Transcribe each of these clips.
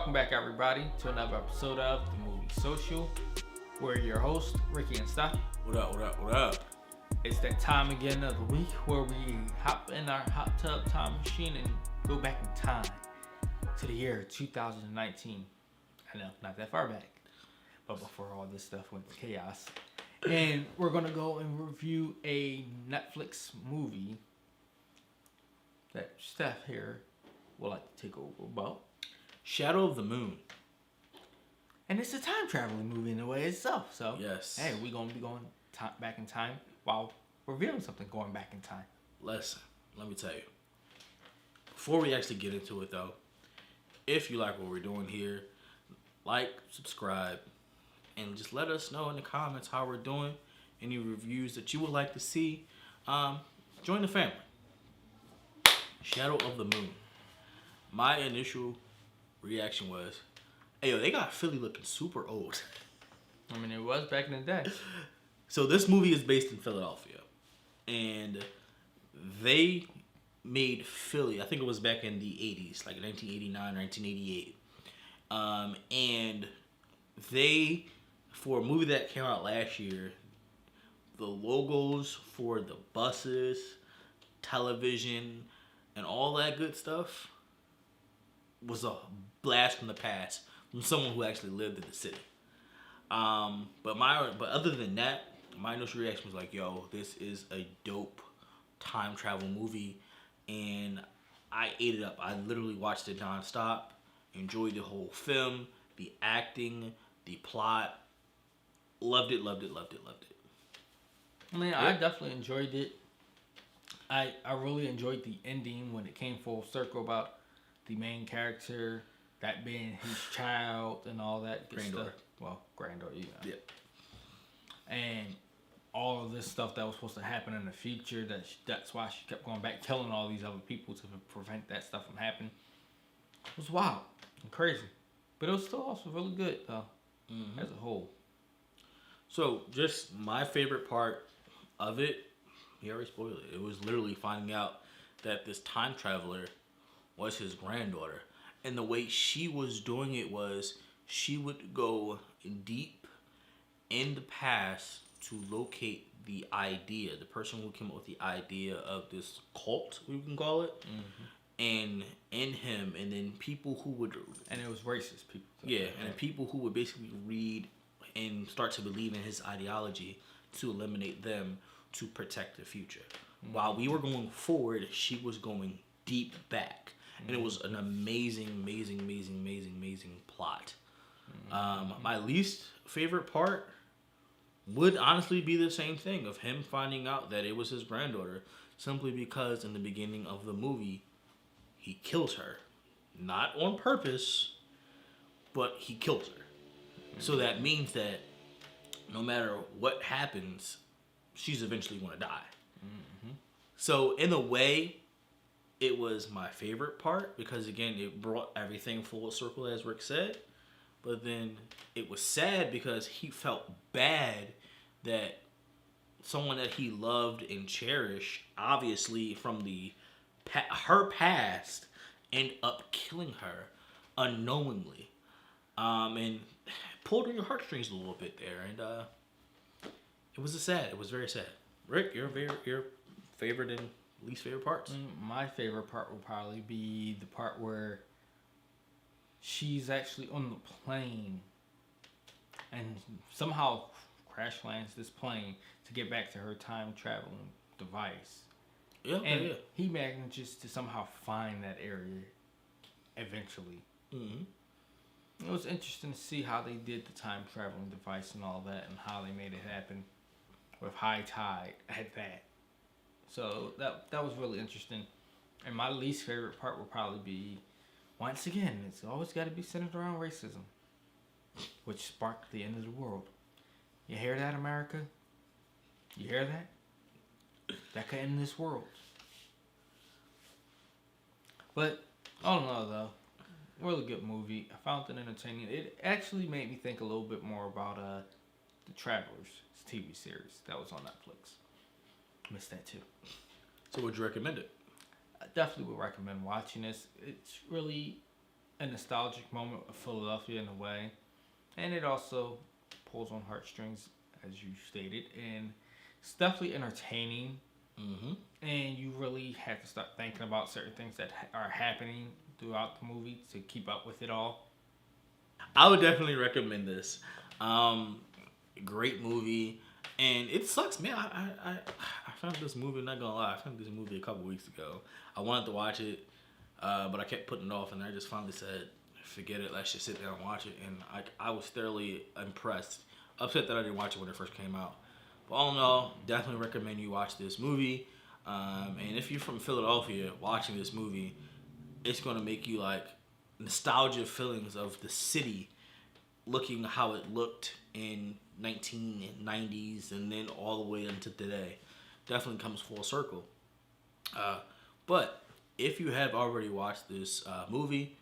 Welcome back, everybody, to another episode of The Movie Social. We're your hosts, Ricky and Steffi. What up? It's that time again of the week where we hop in our hot tub time machine and go back in time to the year 2019. I know, not that far back, but before all this stuff went to chaos. And we're going to go and review a Netflix movie that Steph here would like to take over about. Shadow of the Moon. And it's a time traveling movie in the way itself. So, yes. Hey, we're going to be going back in time while revealing something going back in time. Listen, let me tell you. Before we actually get into it, though, if you like what we're doing here, like, subscribe, and just let us know in the comments how we're doing. Any reviews that you would like to see. Join the family. Shadow of the Moon. My initial reaction was, hey, yo, they got Philly looking super old. I mean, it was back in the day. So this movie is based in Philadelphia. And they made Philly, I think it was back in the 80s, like 1989, 1988. And they, for a movie that came out last year, the logos for the buses, television, and all that good stuff was a blast from the past from someone who actually lived in the city. But other than that, my initial reaction was like, yo, this is a dope time travel movie, and I ate it up. I literally watched it nonstop, enjoyed the whole film, the acting, the plot. Loved it. I mean, I definitely enjoyed it. I really enjoyed the ending when it came full circle about the main character, that being his child and all that good Granddaughter. stuff. Well, granddaughter, you know. Yeah. And all of this stuff that was supposed to happen in the future, that's why she kept going back, killing all these other people to prevent that stuff from happening. It was wild and crazy. But it was still also really good, though, as a whole. So, just my favorite part of it, he already spoiled it. It was literally finding out that this time traveler was his granddaughter. And the way she was doing it was she would go deep in the past to locate the person who came up with the idea of this cult, we can call it. And in him, and then people who would... And it was racist people. Yeah, and people who would basically read and start to believe in his ideology to eliminate them to protect the future. While we were going forward, she was going deep back. And it was an amazing plot. My least favorite part would honestly be the same thing of him finding out that it was his granddaughter, simply because in the beginning of the movie, he kills her. Not on purpose, but he kills her. So that means that no matter what happens, she's eventually going to die. So in a way, it was my favorite part because, again, it brought everything full circle, as Rick said. But then it was sad because he felt bad that someone that he loved and cherished, obviously from her past, ended up killing her unknowingly. And pulled on your heartstrings a little bit there. And it was very sad. Rick, your favorite and least favorite parts? My favorite part will probably be the part where she's actually on the plane and somehow crash lands this plane to get back to her time traveling device. And he manages to somehow find that area eventually. It was interesting to see how they did the time traveling device and all that, and how they made it happen with high tide at that. So that was really interesting. And my least favorite part would probably be, once again, it's always got to be centered around racism, which sparked the end of the world. You hear that, America? You hear that? That could end this world. But all in all, though, really good movie. I found it entertaining. It actually made me think a little bit more about The Travelers TV series that was on Netflix. Missed that too. So would you recommend it? I definitely would recommend watching this. It's really a nostalgic moment of Philadelphia in a way, and it also pulls on heartstrings, as you stated, and it's definitely entertaining. Mm-hmm. And you really have to start thinking about certain things that are happening throughout the movie to keep up with it all. I would definitely recommend this. Great movie, and it sucks, man. I found this movie. Not gonna lie, I found this movie a couple weeks ago. I wanted to watch it, but I kept putting it off, and I just finally said, "Forget it. Let's just sit down and watch it." And I was thoroughly impressed. Upset that I didn't watch it when it first came out. But all in all, definitely recommend you watch this movie. And if you're from Philadelphia, watching this movie, it's gonna make you like nostalgia feelings of the city, looking how it looked in 1990s and then all the way into today. Definitely comes full circle. But if you have already watched this movie,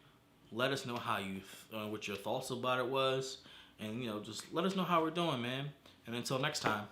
let us know how you what your thoughts about it was, and just let us know how we're doing, man. And until next time.